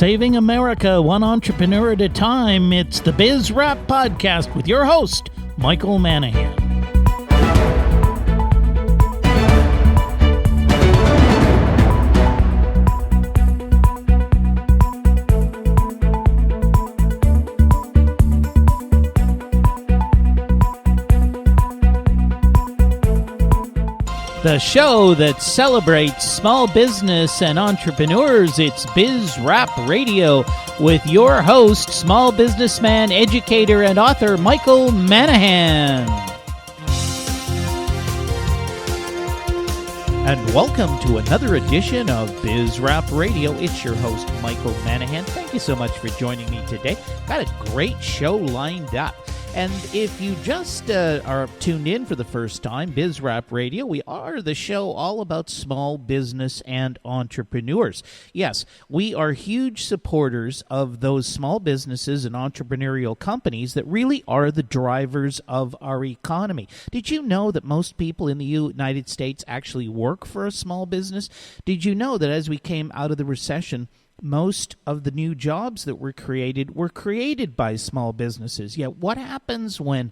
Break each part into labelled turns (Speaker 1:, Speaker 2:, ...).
Speaker 1: Saving America one entrepreneur at a time. It's the Biz Wrap Podcast with your host, Michael Manahan. The show that celebrates small business and entrepreneurs. It's Biz Wrap Radio with your host, small businessman, educator, and author, Michael Manahan. And welcome to another edition of Biz Wrap Radio. It's your host, Michael Manahan. Thank you so much for joining me today. Got a great show lined up. And if you just are tuned in for the first time, Biz Wrap Radio, we are the show all about small business and entrepreneurs. Yes, we are huge supporters of those small businesses and entrepreneurial companies that really are the drivers of our economy. Did you know that most people in the United States actually work for a small business? Did you know that as we came out of the recession, most of the new jobs that were created by small businesses? Yet what happens when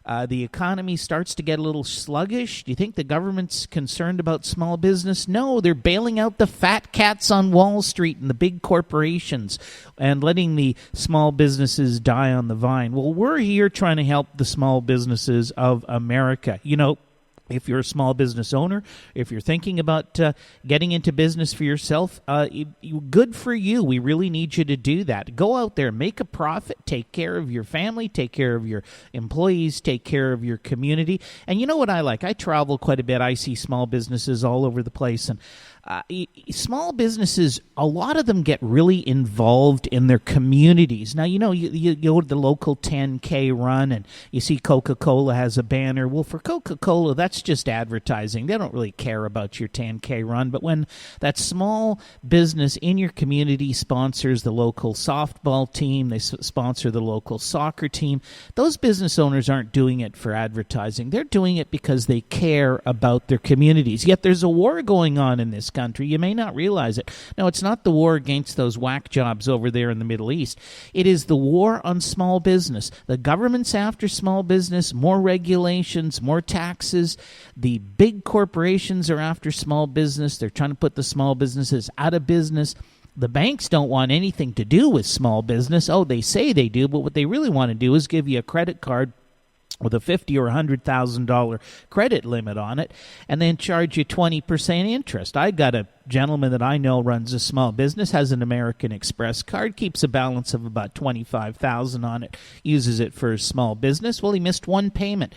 Speaker 1: the economy starts to get a little sluggish? Do you think the government's concerned about small business? No, they're bailing out the fat cats on Wall Street and the big corporations and letting the small businesses die on the vine. Well, we're here trying to help the small businesses of America. You know, if you're a small business owner, if you're thinking about getting into business for yourself, good for you. We really need you to do that. Go out there, make a profit, take care of your family, take care of your employees, take care of your community. And you know what I like? I travel quite a bit. I see small businesses all over the place. And small businesses, a lot of them get really involved in their communities. Now, you know, you go to the local 10K run and you see Coca-Cola has a banner. Well, for Coca-Cola, that's just advertising. They don't really care about your 10K run. But when that small business in your community sponsors the local softball team, they sponsor the local soccer team, those business owners aren't doing it for advertising. They're doing it because they care about their communities. Yet there's a war going on in this country. You may not realize it. No, it's not the war against those whack jobs over there in the Middle East. It is the war on small business. The government's after small business, more regulations, more taxes. The big corporations are after small business. They're trying to put the small businesses out of business. The banks don't want anything to do with small business. Oh, they say they do, but what they really want to do is give you a credit card with a $50,000 or $100,000 credit limit on it, and then charge you 20% interest. I got a gentleman that I know runs a small business, has an American Express card, keeps a balance of about $25,000 on it, uses it for his small business. Well, he missed one payment.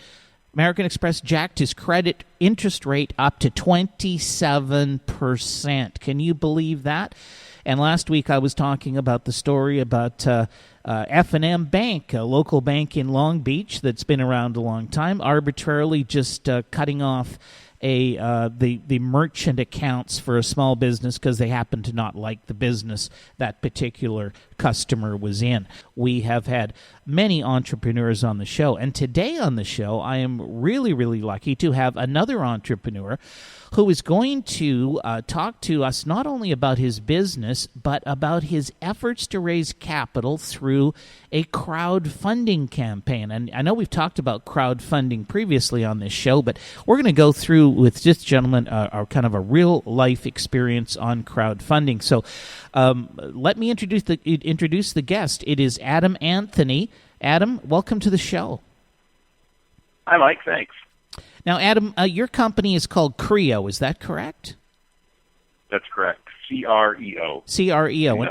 Speaker 1: American Express jacked his credit interest rate up to 27%. Can you believe that? And last week I was talking about the story about F&M Bank, a local bank in Long Beach that's been around a long time, arbitrarily just cutting off the merchant accounts for a small business because they happen to not like the business that particular customer was in. We have had many entrepreneurs on the show, and today on the show I am really, really lucky to have another entrepreneur who is going to talk to us not only about his business, but about his efforts to raise capital through a crowdfunding campaign. And I know we've talked about crowdfunding previously on this show, but we're going to go through with this gentleman our kind of a real-life experience on crowdfunding. So let me introduce the guest. It is Adam Anthony. Adam, welcome to the show.
Speaker 2: Hi, Mike. Thanks.
Speaker 1: Now, Adam, your company is called Creo. Is that correct?
Speaker 2: That's correct. C-R-E-O.
Speaker 1: C-R-E-O.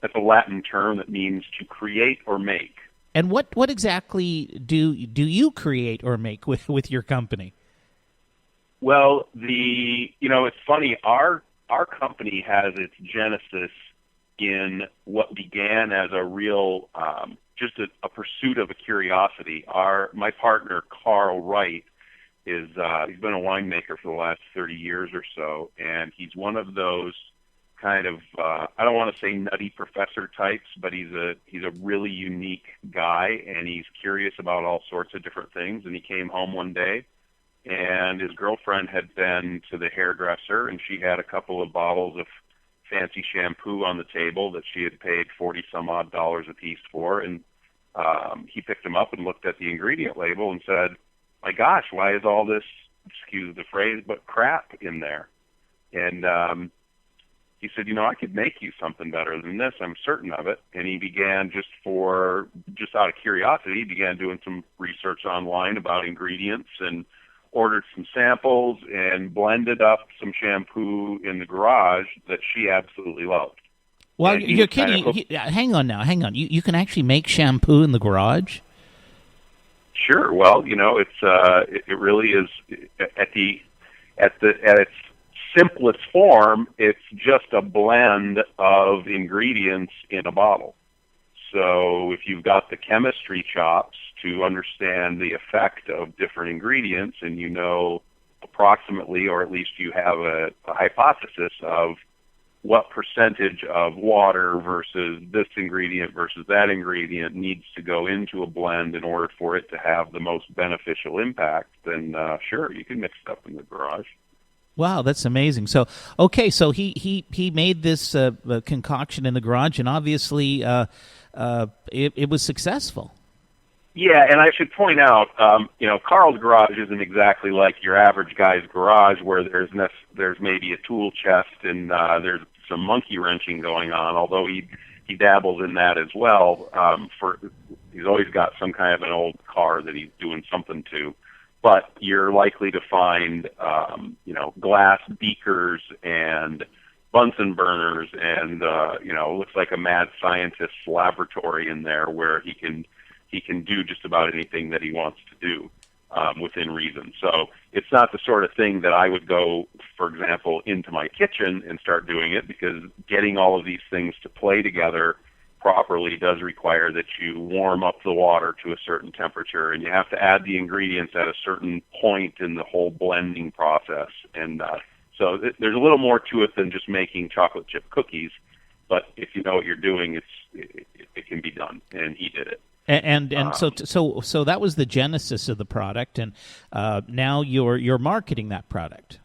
Speaker 2: That's a Latin term that means to create or make.
Speaker 1: And what exactly do you create or make with your company?
Speaker 2: Well, it's funny. Our company has its genesis in what began as a real just a pursuit of a curiosity. My partner Carl Wright he's been a winemaker for the last 30 years or so, and he's one of those kind of I don't want to say nutty professor types, but he's a really unique guy, and he's curious about all sorts of different things. And he came home one day, and his girlfriend had been to the hairdresser, and she had a couple of bottles of fancy shampoo on the table that she had paid 40 some odd dollars a piece for, and he picked them up and looked at the ingredient label and said, "My gosh, why is all this, excuse the phrase, but crap in there?" And he said, I could make you something better than this. I'm certain of it. And he began, just out of curiosity, he began doing some research online about ingredients and ordered some samples and blended up some shampoo in the garage that she absolutely loved.
Speaker 1: Well, you're kidding. Hang on. You can actually make shampoo in the garage?
Speaker 2: Sure. Well, it really is at its simplest form. It's just a blend of ingredients in a bottle. So if you've got the chemistry chops to understand the effect of different ingredients, and you know approximately, or at least you have a hypothesis of what percentage of water versus this ingredient versus that ingredient needs to go into a blend in order for it to have the most beneficial impact, then sure, you can mix it up in the garage.
Speaker 1: Wow, that's amazing. So, okay, so he made this concoction in the garage, and obviously it was successful.
Speaker 2: Yeah, and I should point out, Carl's garage isn't exactly like your average guy's garage where there's maybe a tool chest and there's some monkey wrenching going on, although he dabbles in that as well. He's always got some kind of an old car that he's doing something to. But you're likely to find, glass beakers and Bunsen burners and, looks like a mad scientist's laboratory in there where he can do just about anything that he wants to do within reason. So it's not the sort of thing that I would go, for example, into my kitchen and start doing it, because getting all of these things to play together properly does require that you warm up the water to a certain temperature, and you have to add the ingredients at a certain point in the whole blending process. And so there's a little more to it than just making chocolate chip cookies, but if you know what you're doing, it can be done, and he did it.
Speaker 1: And so that was the genesis of the product, and now you're marketing that product.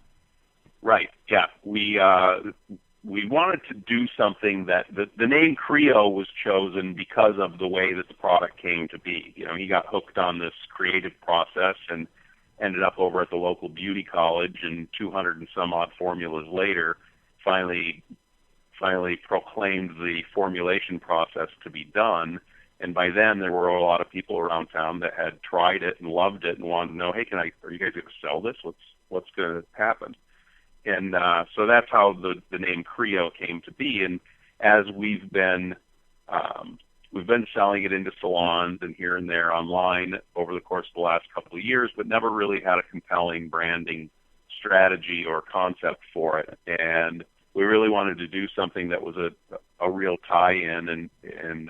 Speaker 2: Right. Yeah. We wanted to do something that the name Creo was chosen because of the way that the product came to be. He got hooked on this creative process and ended up over at the local beauty college, and 200 and some odd formulas later, finally proclaimed the formulation process to be done. And by then, there were a lot of people around town that had tried it and loved it and wanted to know, hey, are you guys going to sell this? What's going to happen? And so that's how the name Creo came to be. And as we've been selling it into salons and here and there online over the course of the last couple of years, but never really had a compelling branding strategy or concept for it. And we really wanted to do something that was a real tie-in and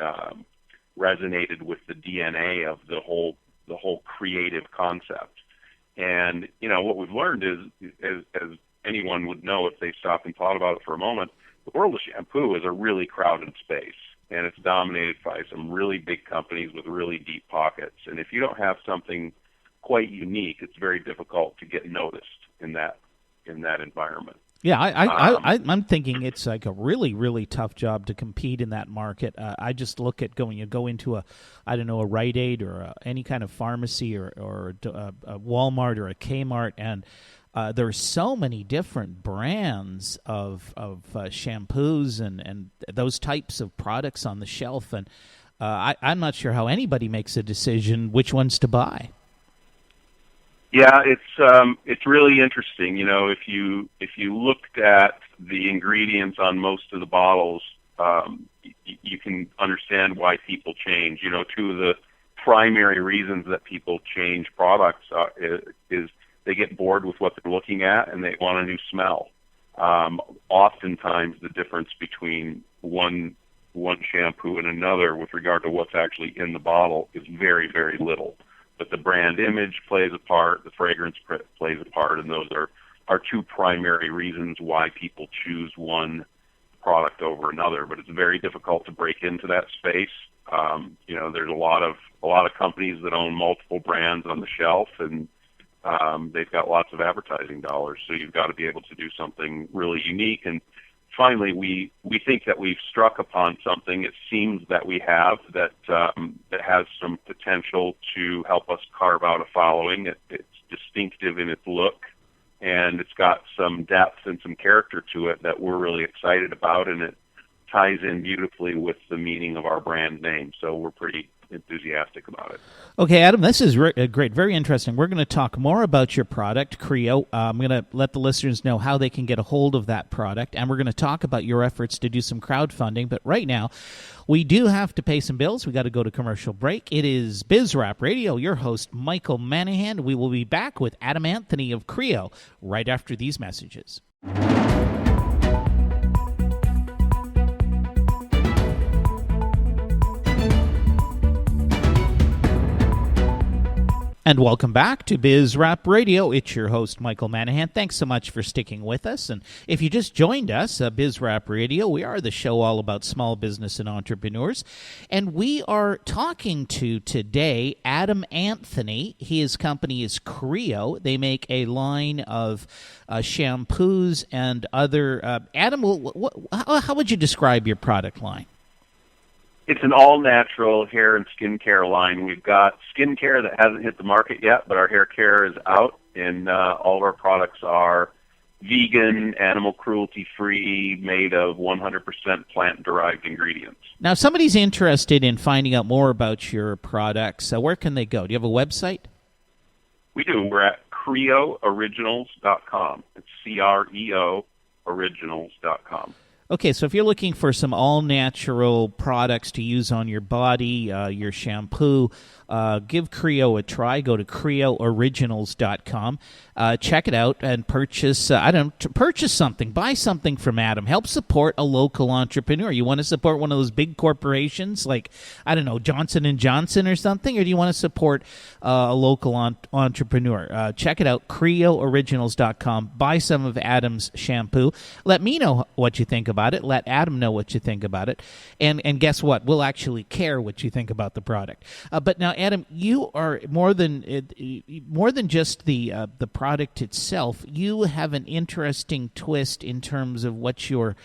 Speaker 2: resonated with the DNA of the whole creative concept. And what we've learned is, as anyone would know if they stopped and thought about it for a moment, the world of shampoo is a really crowded space, and it's dominated by some really big companies with really deep pockets. And if you don't have something quite unique, it's very difficult to get noticed in that environment.
Speaker 1: Yeah, I'm thinking it's like a really, really tough job to compete in that market. I just look at go into a Rite Aid or any kind of pharmacy or a Walmart or a Kmart, and there's so many different brands of shampoos and those types of products on the shelf, and I'm not sure how anybody makes a decision which ones to buy.
Speaker 2: Yeah, it's really interesting. If you looked at the ingredients on most of the bottles, you can understand why people change. Two of the primary reasons that people change products is they get bored with what they're looking at and they want a new smell. Oftentimes, the difference between one shampoo and another with regard to what's actually in the bottle is very, very little. But the brand image plays a part, the fragrance plays a part, and those are two primary reasons why people choose one product over another. But it's very difficult to break into that space. There's a lot of companies that own multiple brands on the shelf, and they've got lots of advertising dollars. So you've got to be able to do something really unique. And finally, we think that we've struck upon something. It seems that we have that has some potential to help us carve out a following. It's distinctive in its look, and it's got some depth and some character to it that we're really excited about, and it ties in beautifully with the meaning of our brand name. So we're pretty enthusiastic about it.
Speaker 1: Okay, Adam, this is great, very interesting. We're going to talk more about your product, Creo. I'm going to let the listeners know how they can get a hold of that product, and we're going to talk about your efforts to do some crowdfunding. But right now, we do have to pay some bills. We got to go to commercial break. It is BizRap Radio. Your host, Michael Manahan. We will be back with Adam Anthony of Creo right after these messages. And welcome back to BizRap Radio. It's your host, Michael Manahan. Thanks so much for sticking with us. And if you just joined us, BizRap Radio, we are the show all about small business and entrepreneurs. And we are talking to today Adam Anthony. His company is Creo. They make a line of shampoos and other... Adam, how would you describe your product line?
Speaker 2: It's an all-natural hair and skincare line. We've got skincare that hasn't hit the market yet, but our hair care is out, and all of our products are vegan, animal cruelty-free, made of 100% plant-derived ingredients.
Speaker 1: Now, if somebody's interested in finding out more about your products, where can they go? Do you have a website?
Speaker 2: We do. We're at CreoOriginals.com. It's CREO Originals.com.
Speaker 1: Okay, so if you're looking for some all-natural products to use on your body, your shampoo, give Creo a try. Go to CreoOriginals.com. Check it out and purchase, purchase something. Buy something from Adam. Help support a local entrepreneur. You want to support one of those big corporations like, Johnson & Johnson or something? Or do you want to support a local entrepreneur? Check it out, CreoOriginals.com. Buy some of Adam's shampoo. Let me know what you think about it. Let Adam know what you think about it. And guess what? We'll actually care what you think about the product. But now, Adam, you are more than just the product itself. You have an interesting twist in terms of what your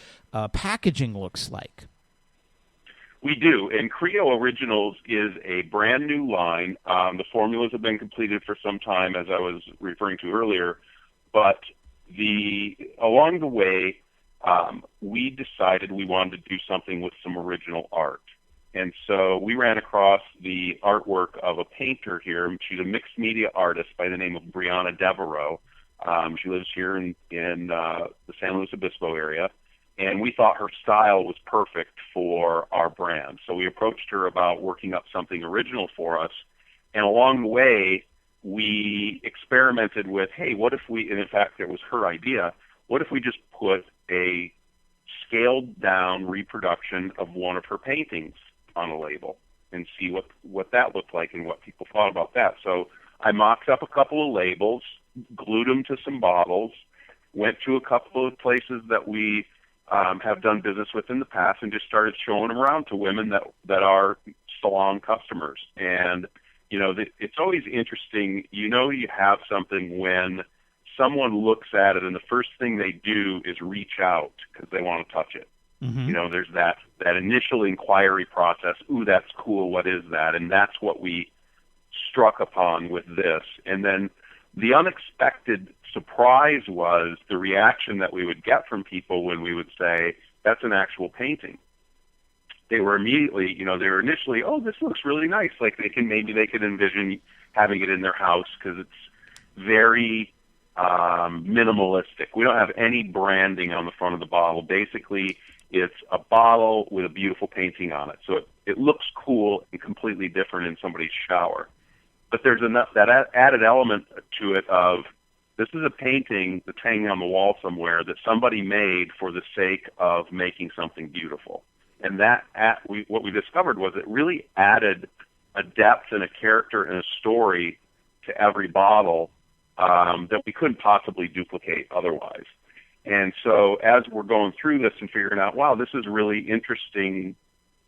Speaker 1: packaging looks like.
Speaker 2: We do, and Creo Originals is a brand new line. The formulas have been completed for some time, as I was referring to earlier, but along the way, we decided we wanted to do something with some original art. And so we ran across the artwork of a painter here. She's a mixed media artist by the name of Brianna Devereaux. She lives here in the San Luis Obispo area. And we thought her style was perfect for our brand. So we approached her about working up something original for us. And along the way, we experimented with, hey, what if we, and in fact, it was her idea, what if we just put a scaled-down reproduction of one of her paintings on a label and see what that looked like and what people thought about that. So I mocked up a couple of labels, glued them to some bottles, went to a couple of places that we have done business with in the past and just started showing them around to women that are salon customers. And, it's always interesting. You have something when someone looks at it and the first thing they do is reach out because they want to touch it. Mm-hmm. There's that initial inquiry process. Ooh, that's cool. What is that? And that's what we struck upon with this. And then the unexpected surprise was the reaction that we would get from people when we would say, that's an actual painting. They were immediately, they were initially, oh, this looks really nice. Like maybe they could envision having it in their house because it's very minimalistic. We don't have any branding on the front of the bottle. Basically, it's a bottle with a beautiful painting on it. So it looks cool and completely different in somebody's shower. But there's that added element to it of this is a painting that's hanging on the wall somewhere that somebody made for the sake of making something beautiful. And what we discovered was it really added a depth and a character and a story to every bottle that we couldn't possibly duplicate otherwise. And so as we're going through this and figuring out, wow, this is really interesting,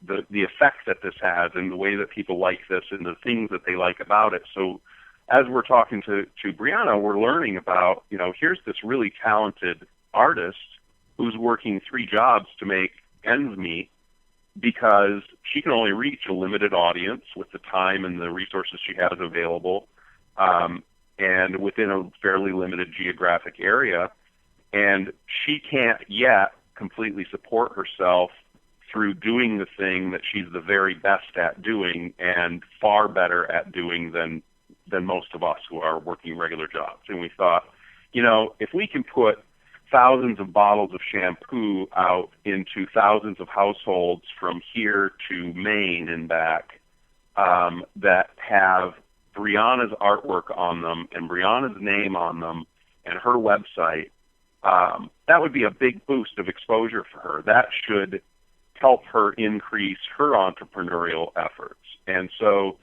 Speaker 2: the effect that this has and the way that people like this and the things that they like about it. So as we're talking to Brianna, we're learning about, here's this really talented artist who's working 3 jobs to make ends meet because she can only reach a limited audience with the time and the resources she has available, and within a fairly limited geographic area. And she can't yet completely support herself through doing the thing that she's the very best at doing and far better at doing than most of us who are working regular jobs. And we thought, if we can put thousands of bottles of shampoo out into thousands of households from here to Maine and back, that have Brianna's artwork on them and Brianna's name on them and her website, that would be a big boost of exposure for her. That should help her increase her entrepreneurial efforts. And so,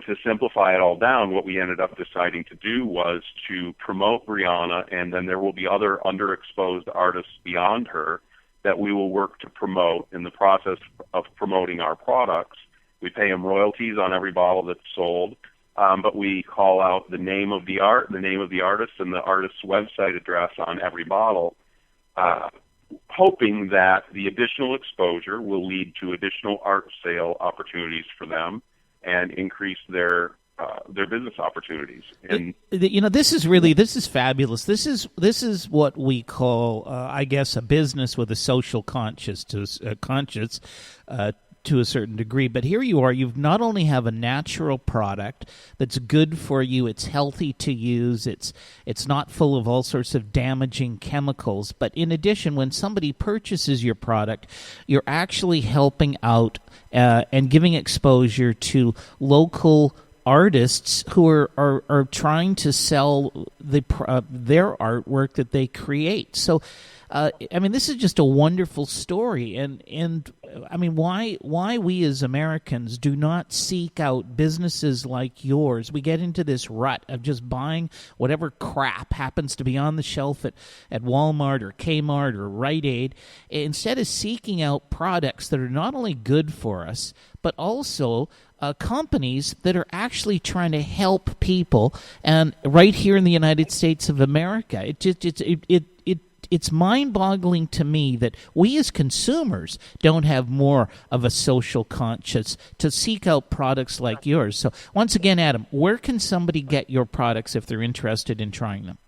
Speaker 2: to simplify it all down, what we ended up deciding to do was to promote Brianna, and then there will be other underexposed artists beyond her that we will work to promote. In the process of promoting our products, we pay them royalties on every bottle that's sold, but we call out the name of the artist, and the artist's website address on every bottle, hoping that the additional exposure will lead to additional art sale opportunities for them and increase their business opportunities. And
Speaker 1: this is fabulous. This is what we call, I guess, a business with a social conscience to a certain degree. But here you are. You not only have a natural product that's good for you, it's healthy to use, it's not full of all sorts of damaging chemicals, but in addition, when somebody purchases your product, you're actually helping out and giving exposure to local artists who are trying to sell their artwork that they create. So this is just a wonderful story, and why we as Americans do not seek out businesses like yours. We get into this rut of just buying whatever crap happens to be on the shelf at Walmart or Kmart or Rite Aid, instead of seeking out products that are not only good for us, but also companies that are actually trying to help people, and right here in the United States of America. It's mind-boggling to me that we as consumers don't have more of a social conscience to seek out products like yours. So once again, Adam, where can somebody get your products if they're interested in trying them?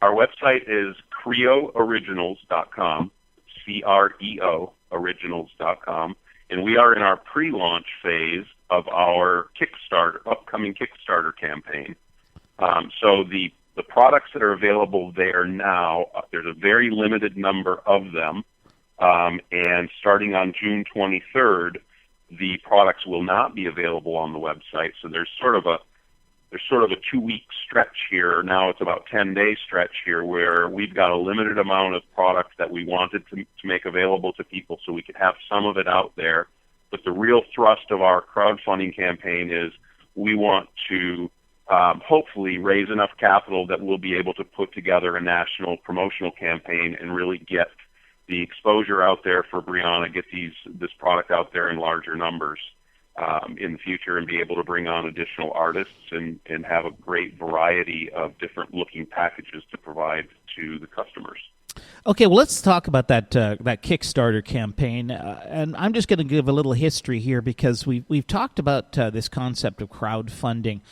Speaker 2: Our website is creooriginals.com, C-R-E-O, originals.com, and we are in our pre-launch phase of our upcoming Kickstarter campaign. So the products that are available there now, there's a very limited number of them, and starting on June 23rd, the products will not be available on the website. So there's sort of a 2-week stretch here. Now it's about 10-day stretch here where we've got a limited amount of product that we wanted to make available to people so we could have some of it out there. But the real thrust of our crowdfunding campaign is we want to hopefully raise enough capital that we'll be able to put together a national promotional campaign and really get the exposure out there for Brianna, get this product out there in larger numbers in the future, and be able to bring on additional artists and have a great variety of different looking packages to provide to the customers.
Speaker 1: Okay, well, let's talk about that Kickstarter campaign, and I'm just going to give a little history here because we've talked about this concept of crowdfunding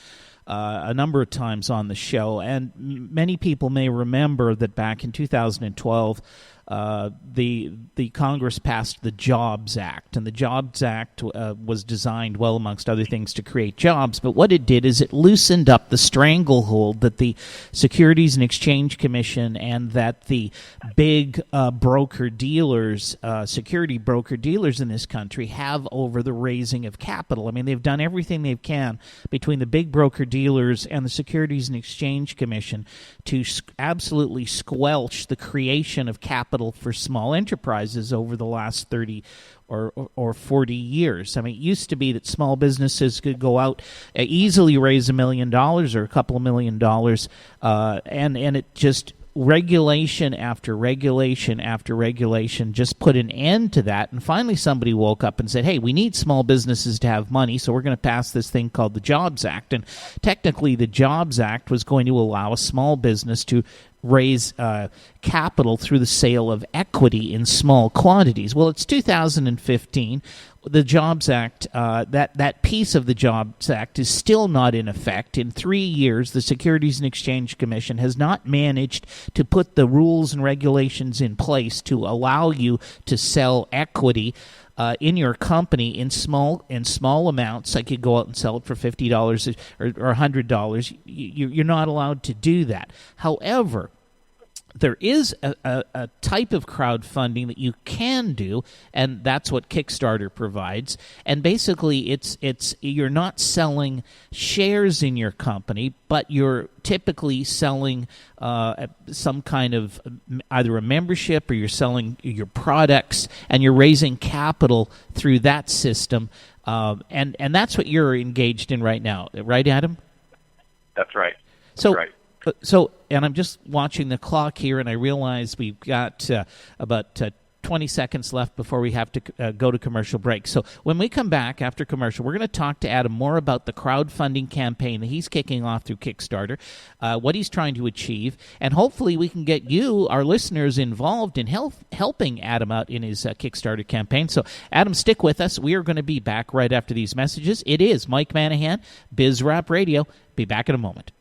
Speaker 1: a number of times on the show, and many people may remember that back in 2012, the Congress passed the Jobs Act, and the Jobs Act was designed, well, amongst other things, to create jobs. But what it did is it loosened up the stranglehold that the Securities and Exchange Commission and that the big broker-dealers, security broker-dealers in this country have over the raising of capital. I mean, they've done everything they can between the big broker-dealers and the Securities and Exchange Commission to absolutely squelch the creation of capital for small enterprises over the last 30 or 40 years. I mean, it used to be that small businesses could go out, easily raise $1 million or a couple of $1 million, and it just regulation after regulation after regulation just put an end to that. And finally somebody woke up and said, hey, we need small businesses to have money, so we're going to pass this thing called the Jobs Act. And technically the Jobs Act was going to allow a small business to raise capital through the sale of equity in small quantities. Well, it's 2015. The Jobs Act, that piece of the Jobs Act is still not in effect. In 3 years, the Securities and Exchange Commission has not managed to put the rules and regulations in place to allow you to sell equity in your company in small amounts. Like you go out and sell it for $50 or $100. You're not allowed to do that. However, there is a type of crowdfunding that you can do, and that's what Kickstarter provides. And basically, it's you're not selling shares in your company, but you're typically selling some kind of either a membership, or you're selling your products, and you're raising capital through that system. And that's what you're engaged in right now, right, Adam?
Speaker 2: That's right.
Speaker 1: So.
Speaker 2: Right.
Speaker 1: So, and I'm just watching the clock here, and I realize we've got about 20 seconds left before we have to go to commercial break. So when we come back after commercial, we're going to talk to Adam more about the crowdfunding campaign that he's kicking off through Kickstarter, what he's trying to achieve, and hopefully we can get you, our listeners, involved in helping Adam out in his Kickstarter campaign. So, Adam, stick with us. We are going to be back right after these messages. It is Mike Manahan, BizRap Radio. Be back in a moment.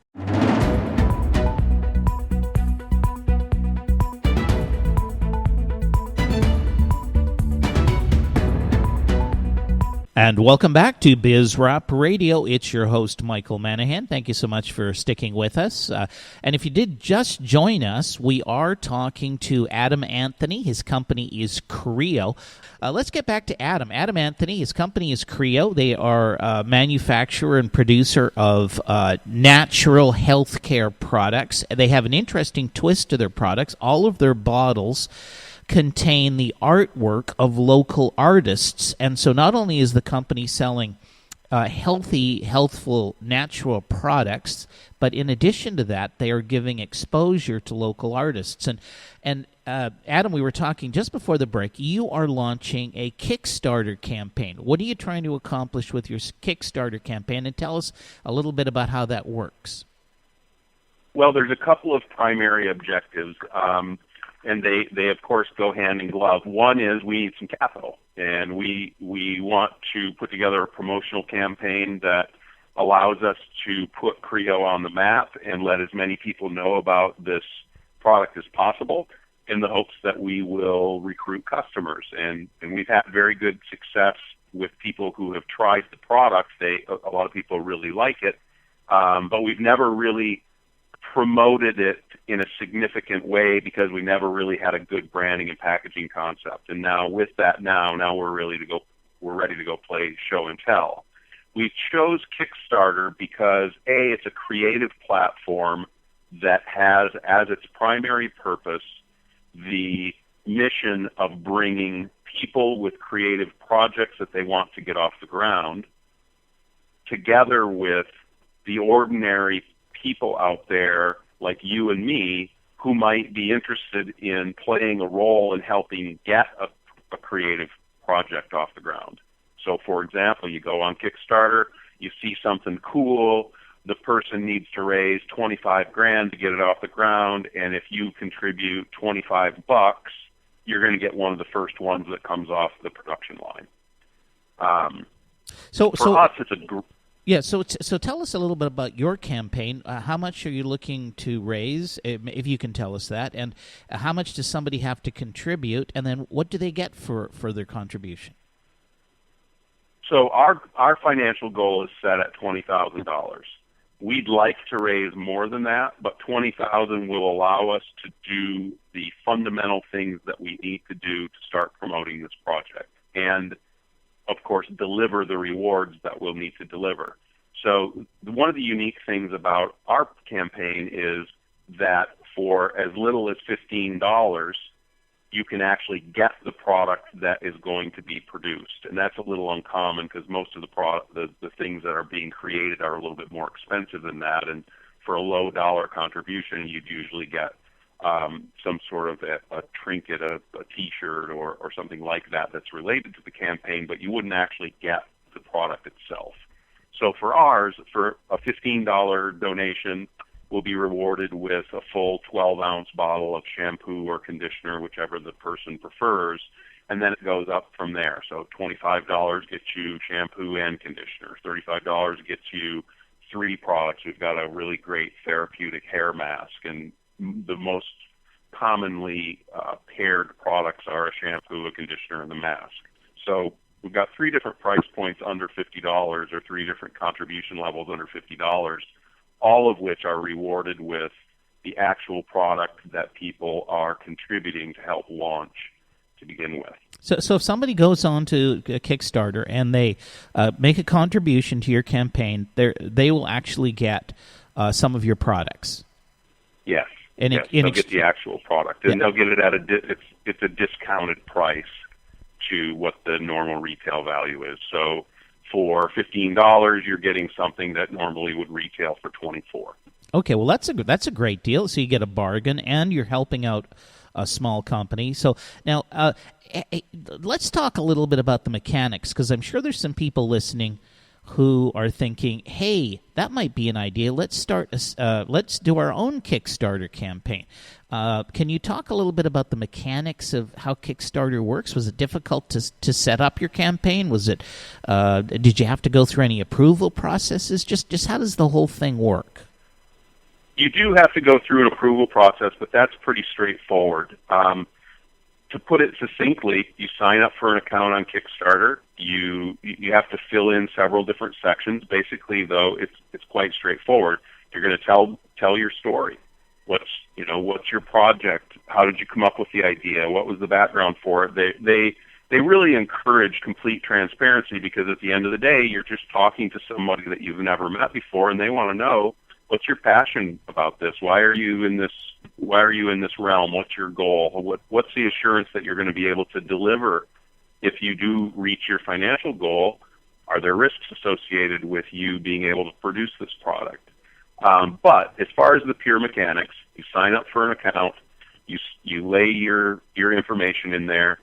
Speaker 1: And welcome back to BizRap Radio. It's your host, Michael Manahan. Thank you so much for sticking with us. And if you did just join us, we are talking to Adam Anthony. His company is Creo. Let's get back to Adam. Adam Anthony, his company is Creo. They are a manufacturer and producer of natural healthcare products. They have an interesting twist to their products. All of their bottles contain the artwork of local artists. And so not only is the company selling healthful, natural products, but in addition to that, they are giving exposure to local artists. And Adam, we were talking just before the break, you are launching a Kickstarter campaign. What are you trying to accomplish with your Kickstarter campaign? And tell us a little bit about how that works.
Speaker 2: Well, there's a couple of primary objectives. And they of course go hand in glove. One is we need some capital, and we want to put together a promotional campaign that allows us to put Creo on the map and let as many people know about this product as possible, in the hopes that we will recruit customers. And we've had very good success with people who have tried the product. A lot of people really like it, but we've never really promoted it in a significant way because we never really had a good branding and packaging concept. And now with that, now we're ready to go play show and tell. We chose Kickstarter because it's a creative platform that has as its primary purpose the mission of bringing people with creative projects that they want to get off the ground together with the ordinary people out there like you and me who might be interested in playing a role in helping get a creative project off the ground. So, for example, you go on Kickstarter, you see something cool, the person needs to raise $25,000 to get it off the ground, and if you contribute $25, you're going to get one of the first ones that comes off the production line. For us, it's a group.
Speaker 1: Yeah, so tell us a little bit about your campaign. How much are you looking to raise, if you can tell us that, and how much does somebody have to contribute, and then what do they get for their contribution?
Speaker 2: So our financial goal is set at $20,000. We'd like to raise more than that, but $20,000 will allow us to do the fundamental things that we need to do to start promoting this project, and of course, deliver the rewards that we'll need to deliver. So one of the unique things about our campaign is that for as little as $15, you can actually get the product that is going to be produced. And that's a little uncommon because most of the things that are being created are a little bit more expensive than that. And for a low dollar contribution, you'd usually get some sort of a trinket, a T-shirt or something like that that's related to the campaign, but you wouldn't actually get the product itself. So for ours, for a $15 donation, we'll be rewarded with a full 12-ounce bottle of shampoo or conditioner, whichever the person prefers, and then it goes up from there. So $25 gets you shampoo and conditioner. $35 gets you 3 products. We've got a really great therapeutic hair mask, and the most commonly paired products are a shampoo, a conditioner, and the mask. So we've got 3 different price points under $50, or 3 different contribution levels under $50, all of which are rewarded with the actual product that people are contributing to help launch to begin with.
Speaker 1: So if somebody goes on to Kickstarter and they make a contribution to your campaign, they will actually get some of your products.
Speaker 2: Yes.
Speaker 1: And
Speaker 2: yes, they'll get the actual product, and they'll get it at it's a discounted price to what the normal retail value is. So for $15, you're getting something that normally would retail for $24.
Speaker 1: Okay, well that's a great deal. So you get a bargain, and you're helping out a small company. So now let's talk a little bit about the mechanics, because I'm sure there's some people listening who are thinking, "Hey, that might be an idea. Let's do our own Kickstarter campaign." Can you talk a little bit about the mechanics of how Kickstarter works? Was it difficult to set up your campaign? Was it? Did you have to go through any approval processes? Just how does the whole thing work?
Speaker 2: You do have to go through an approval process, but that's pretty straightforward. To put it succinctly, you sign up for an account on Kickstarter. You have to fill in several different sections. Basically, though, it's quite straightforward. You're going to tell your story. What's your project? How did you come up with the idea? What was the background for it? They really encourage complete transparency, because at the end of the day, you're just talking to somebody that you've never met before, and they want to know, what's your passion about this? Why are you in this realm? What's your goal? What's the assurance that you're going to be able to deliver if you do reach your financial goal? Are there risks associated with you being able to produce this product? But as far as the pure mechanics, you sign up for an account, you lay your information in there.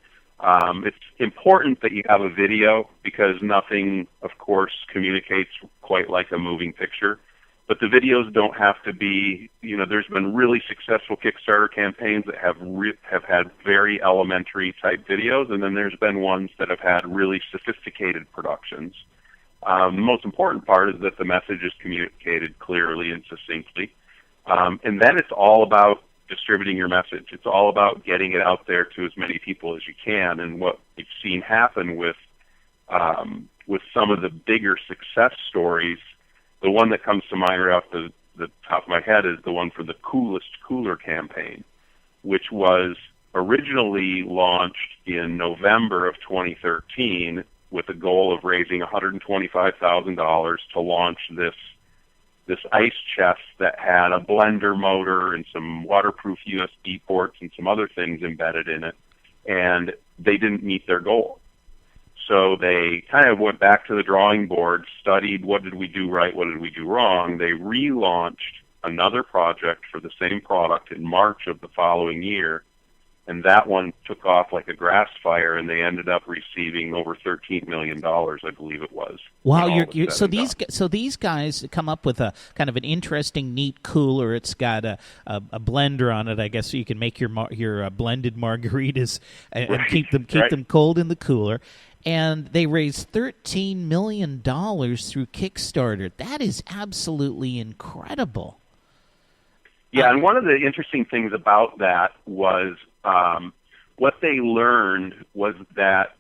Speaker 2: It's important that you have a video, because nothing, of course, communicates quite like a moving picture. But the videos don't have to be, there's been really successful Kickstarter campaigns that have had very elementary type videos, and then there's been ones that have had really sophisticated productions. The most important part is that the message is communicated clearly and succinctly. And then it's all about distributing your message. It's all about getting it out there to as many people as you can. And what we've seen happen with some of the bigger success stories, the one that comes to mind right off the top of my head is the one for the Coolest Cooler campaign, which was originally launched in November of 2013 with a goal of raising $125,000 to launch this ice chest that had a blender motor and some waterproof USB ports and some other things embedded in it, and they didn't meet their goal. So they kind of went back to the drawing board, studied what did we do right, what did we do wrong. They relaunched another project for the same product in March of the following year, and that one took off like a grass fire, and they ended up receiving over $13 million, I believe it was.
Speaker 1: Wow! So these guys come up with a kind of an interesting, neat cooler. It's got a blender on it, I guess, so you can make your blended margaritas and keep them cold in the cooler. And they raised $13 million through Kickstarter. That is absolutely incredible.
Speaker 2: Yeah, and one of the interesting things about that was what they learned was that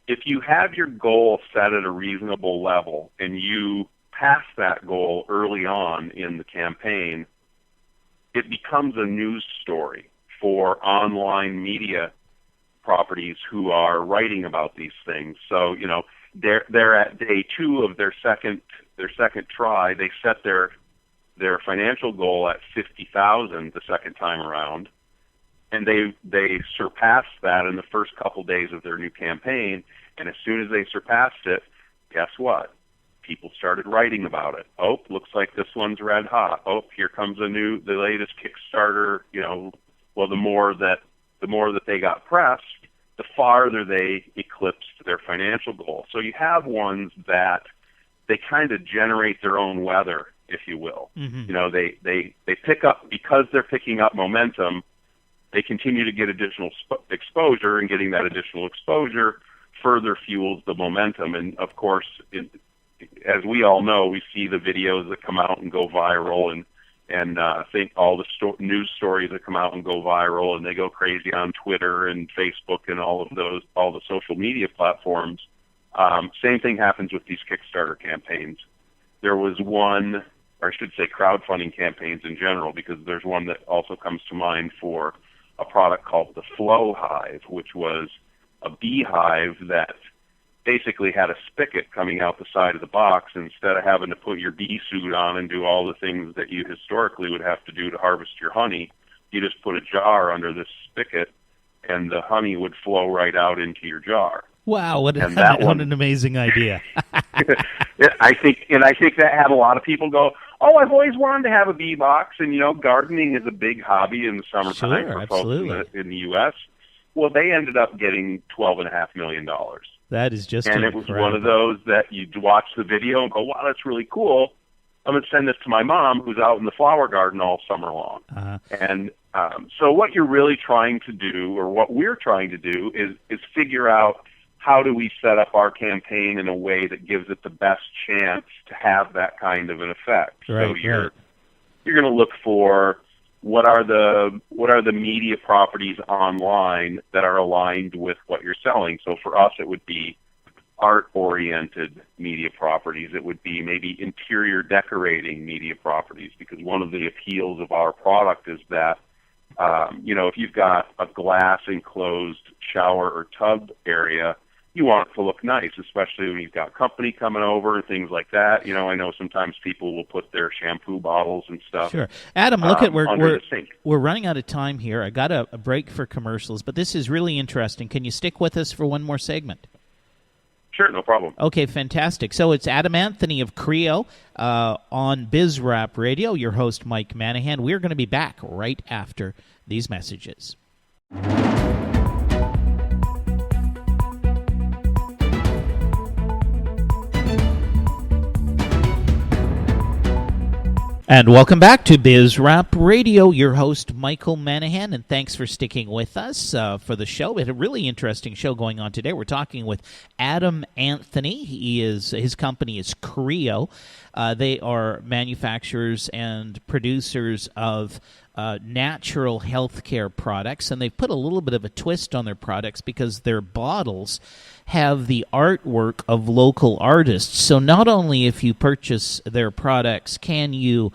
Speaker 2: if you have your goal set at a reasonable level and you pass that goal early on in the campaign, it becomes a news story for online media properties who are writing about these things. So, they're at day 2 of their second try. They set their financial goal at $50,000 the second time around, and they surpassed that in the first couple days of their new campaign. And as soon as they surpassed it, guess what? People started writing about it. Oh, looks like this one's red hot. Oh, here comes the latest Kickstarter, Well, the more that they got pressed, the farther they eclipsed their financial goal. So you have ones that they kind of generate their own weather, if you will.
Speaker 1: Mm-hmm.
Speaker 2: You know, they pick up, because they're picking up momentum, they continue to get additional exposure, and getting that additional exposure further fuels the momentum. And of course, as we all know, we see the videos that come out and go viral, and think all the news stories that come out and go viral, and they go crazy on Twitter and Facebook and all the social media platforms. Same thing happens with these Kickstarter campaigns. There was one, or I should say crowdfunding campaigns in general, because there's one that also comes to mind for a product called the Flow Hive, which was a beehive that basically had a spigot coming out the side of the box. Instead of having to put your bee suit on and do all the things that you historically would have to do to harvest your honey, you just put a jar under this spigot, and the honey would flow right out into your jar.
Speaker 1: Wow, what an amazing idea.
Speaker 2: I think that had a lot of people go, oh, I've always wanted to have a bee box. And, you know, gardening is a big hobby in the summertime for folks in the U.S. Well, they ended up getting $12.5 million.
Speaker 1: That is just incredible.
Speaker 2: It was one of those that you'd watch the video and go, wow, that's really cool. I'm going to send this to my mom, who's out in the flower garden all summer long.
Speaker 1: Uh-huh.
Speaker 2: And so what you're really trying to do, or what we're trying to do, is figure out, how do we set up our campaign in a way that gives it the best chance to have that kind of an effect?
Speaker 1: Right,
Speaker 2: so you're going to look for what are the media properties online that are aligned with what you're selling. So for us, it would be art-oriented media properties. It would be maybe interior decorating media properties, because one of the appeals of our product is that if you've got a glass enclosed shower or tub area, you want it to look nice, especially when you've got company coming over and things like that. You know, I know sometimes people will put their shampoo bottles and stuff.
Speaker 1: Sure. Adam, look at
Speaker 2: under the sink.
Speaker 1: We're running out of time here. I got a break for commercials, but this is really interesting. Can you stick with us for one more segment?
Speaker 2: Sure, no problem.
Speaker 1: Okay, fantastic. So it's Adam Anthony of Creo on BizRap Radio, your host, Mike Manahan. We're going to be back right after these messages. And welcome back to BizRap Radio, your host, Michael Manahan, and thanks for sticking with us for the show. We had a really interesting show going on today. We're talking with Adam Anthony. His company is Creo. They are manufacturers and producers of natural healthcare products, and they've put a little bit of a twist on their products because their bottles have the artwork of local artists. So not only if you purchase their products can you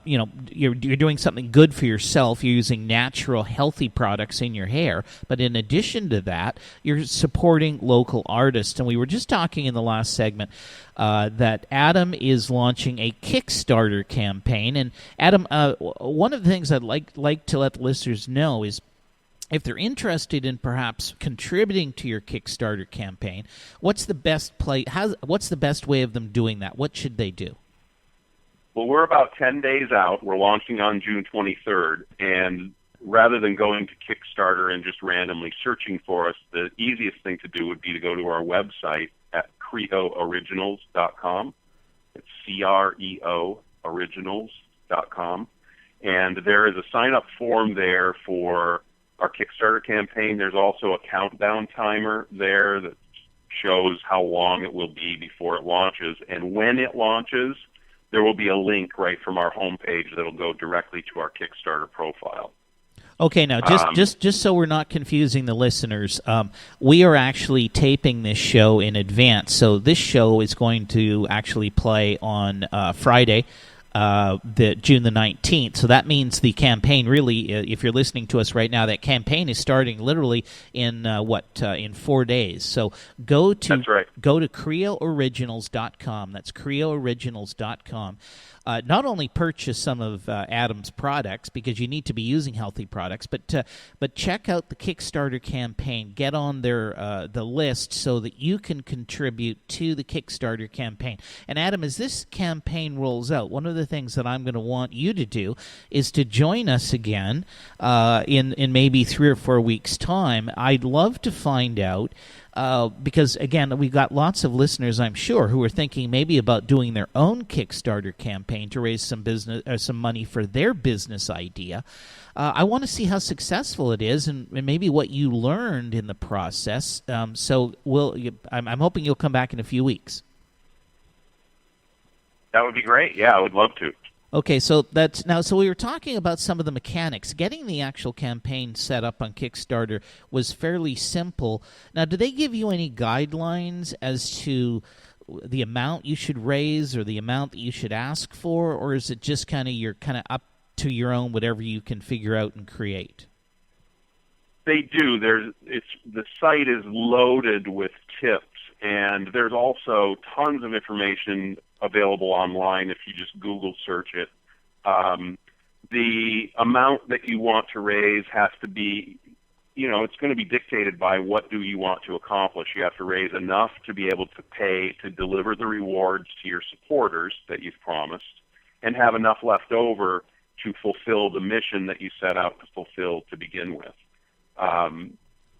Speaker 1: you're doing something good for yourself, you're using natural, healthy products in your hair, but in addition to that, you're supporting local artists. And we were just talking in the last segment that Adam is launching a Kickstarter campaign. And Adam, one of the things I'd like to let the listeners know is, if they're interested in perhaps contributing to your Kickstarter campaign, what's the best what's the best way of them doing that? What should they do?
Speaker 2: Well, we're about 10 days out. We're launching on June 23rd, and rather than going to Kickstarter and just randomly searching for us, the easiest thing to do would be to go to our website at CreoOriginals.com. It's CREO Originals.com, and there is a sign-up form there for our Kickstarter campaign. There's also a countdown timer there that shows how long it will be before it launches. And when it launches, there will be a link right from our homepage that'll go directly to our Kickstarter profile.
Speaker 1: Okay, now just so we're not confusing the listeners, we are actually taping this show in advance. So this show is going to actually play on Friday, June the 19th. So that means the campaign really, if you're listening to us right now, that campaign is starting literally in 4 days. So go to
Speaker 2: That's right.
Speaker 1: go to CreoOriginals.com. That's CreoOriginals.com. Not only purchase some of Adam's products, because you need to be using healthy products, but check out the Kickstarter campaign. Get on their the list so that you can contribute to the Kickstarter campaign. And Adam, as this campaign rolls out, one of the things that I'm going to want you to do is to join us again in maybe 3 or 4 weeks' time. I'd love to find out. Because, again, we've got lots of listeners, I'm sure, who are thinking maybe about doing their own Kickstarter campaign to raise some money for their business idea. I want to see how successful it is and maybe what you learned in the process. I'm hoping you'll come back in a few weeks.
Speaker 2: That would be great. Yeah, I would love to.
Speaker 1: Okay, so we were talking about some of the mechanics. Getting the actual campaign set up on Kickstarter was fairly simple. Now, do they give you any guidelines as to the amount you should raise or the amount that you should ask for, or is it just you're up to your own, whatever you can figure out and create?
Speaker 2: They do. The site is loaded with tips, and there's also tons of information available online if you just Google search it. The amount that you want to raise has to be, it's going to be dictated by what do you want to accomplish. You have to raise enough to be able to pay to deliver the rewards to your supporters that you've promised, and have enough left over to fulfill the mission that you set out to fulfill to begin with.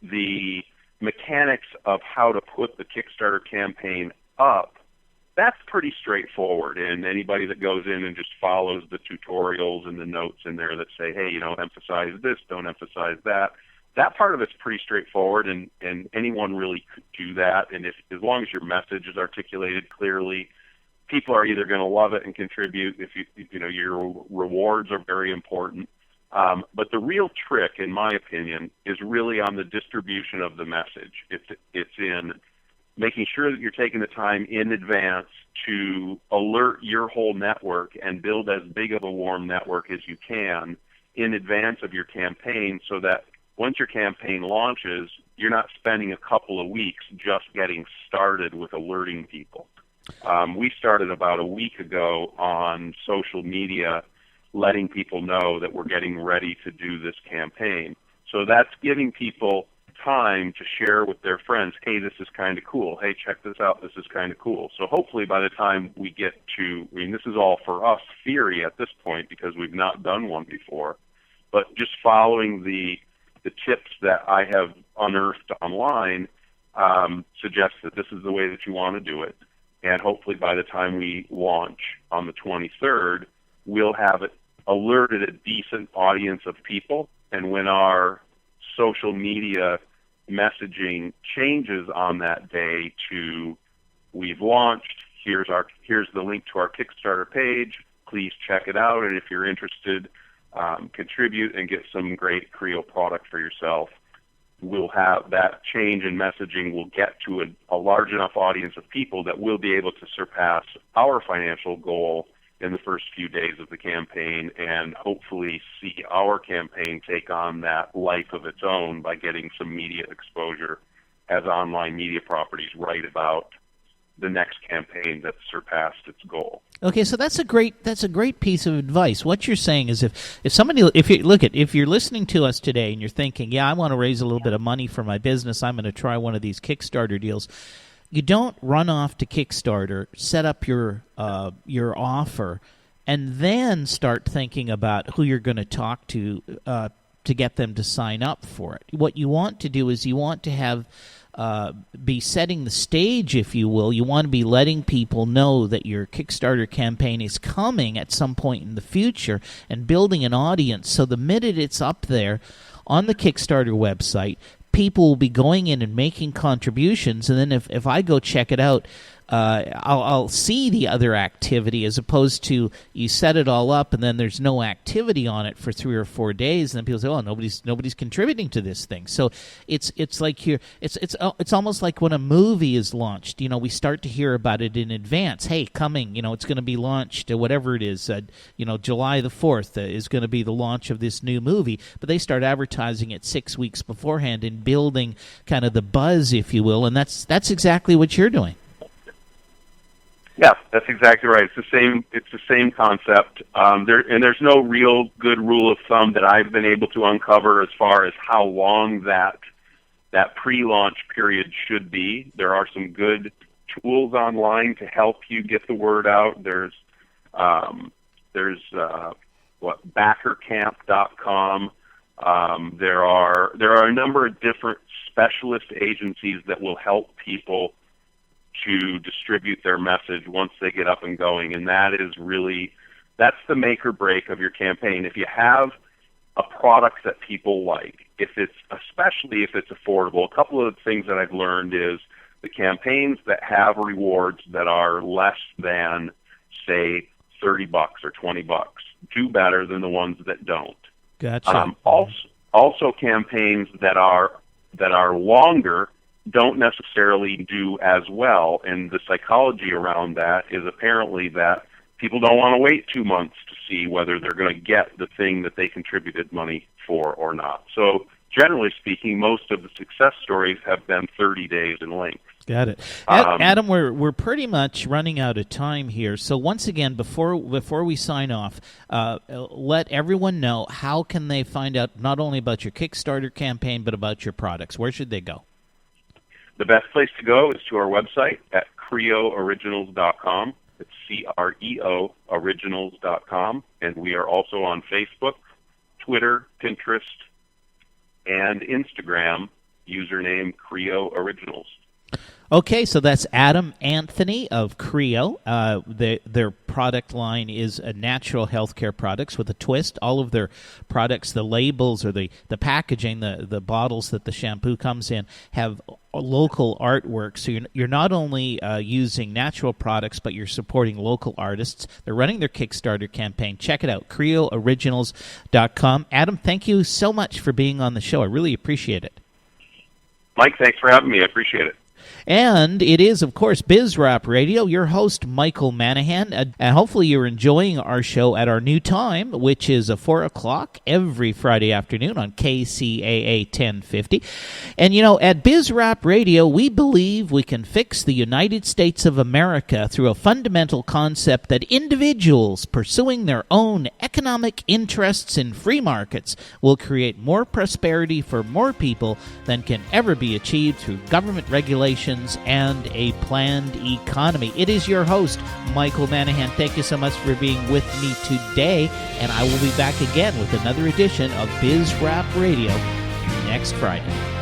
Speaker 2: The mechanics of how to put the Kickstarter campaign up, that's pretty straightforward, and anybody that goes in and just follows the tutorials and the notes in there that say, hey, emphasize this, don't emphasize that, that part of it's pretty straightforward, and anyone really could do that. And as long as your message is articulated clearly, people are either going to love it and contribute. If your rewards are very important. But the real trick, in my opinion, is really on the distribution of the message. It's in making sure that you're taking the time in advance to alert your whole network and build as big of a warm network as you can in advance of your campaign, so that once your campaign launches, you're not spending a couple of weeks just getting started with alerting people. We started about a week ago on social media letting people know that we're getting ready to do this campaign. So that's giving people time to share with their friends, hey, this is kind of cool. Hey, check this out. This is kind of cool. So hopefully by the time we get to, this is all for us theory at this point because we've not done one before, but just following the tips that I have unearthed online suggests that this is the way that you want to do it. And hopefully by the time we launch on the 23rd, we'll have it alerted a decent audience of people. And when our social media messaging changes on that day to we've launched, here's the link to our Kickstarter page, please check it out, and if you're interested, contribute and get some great Creo product for yourself. We'll have that change in messaging will get to a large enough audience of people that we'll be able to surpass our financial goal in the first few days of the campaign, and hopefully see our campaign take on that life of its own by getting some media exposure as online media properties write about the next campaign that surpassed its goal.
Speaker 1: Okay, so that's a great piece of advice. What you're saying is if you're listening to us today and you're thinking, yeah, I want to raise a little bit of money for my business, I'm going to try one of these Kickstarter deals. You don't run off to Kickstarter, set up your offer, and then start thinking about who you're going to talk to get them to sign up for it. What you want to do is you want to have be setting the stage, if you will. You want to be letting people know that your Kickstarter campaign is coming at some point in the future and building an audience. So the minute it's up there on the Kickstarter website, people will be going in and making contributions, and then if I go check it out, I'll see the other activity as opposed to you set it all up and then there's no activity on it for 3 or 4 days, and then people say, "Oh, nobody's contributing to this thing." So it's like it's almost like when a movie is launched. We start to hear about it in advance. Hey, coming, it's going to be launched, whatever it is. July the 4th is going to be the launch of this new movie, but they start advertising it 6 weeks beforehand and building kind of the buzz, if you will, and that's exactly what you're doing.
Speaker 2: Yeah, that's exactly right. It's the same concept. There's no real good rule of thumb that I've been able to uncover as far as how long that pre-launch period should be. There are some good tools online to help you get the word out. There's backercamp.com. There are a number of different specialist agencies that will help people to distribute their message once they get up and going, and that's the make or break of your campaign. If you have a product that people like, especially if it's affordable, a couple of the things that I've learned is the campaigns that have rewards that are less than, say, $30 or $20 do better than the ones that don't.
Speaker 1: Gotcha.
Speaker 2: Also campaigns that are longer don't necessarily do as well, and the psychology around that is apparently that people don't want to wait 2 months to see whether they're going to get the thing that they contributed money for or not. So generally speaking, most of the success stories have been 30 days in length.
Speaker 1: Got it. Adam, we're pretty much running out of time here. So once again, before we sign off, let everyone know how can they find out not only about your Kickstarter campaign, but about your products. Where should they go?
Speaker 2: The best place to go is to our website at creooriginals.com. It's CREO originals.com. And we are also on Facebook, Twitter, Pinterest, and Instagram, username Creo Originals.
Speaker 1: Okay, so that's Adam Anthony of Creo. Their product line is natural healthcare products with a twist. All of their products, the labels or the packaging, the bottles that the shampoo comes in, have local artwork. So you're not only using natural products, but you're supporting local artists. They're running their Kickstarter campaign. Check it out, CreoOriginals.com. Adam, thank you so much for being on the show. I really appreciate it.
Speaker 2: Mike, thanks for having me. I appreciate it.
Speaker 1: And it is, of course, BizRap Radio. Your host, Michael Manahan. And hopefully you're enjoying our show at our new time, which is 4 o'clock every Friday afternoon on KCAA 1050. And, at BizRap Radio, we believe we can fix the United States of America through a fundamental concept that individuals pursuing their own economic interests in free markets will create more prosperity for more people than can ever be achieved through government regulations and a planned economy. It is your host, Michael Manahan. Thank you so much for being with me today, and I will be back again with another edition of BizRap Radio next Friday.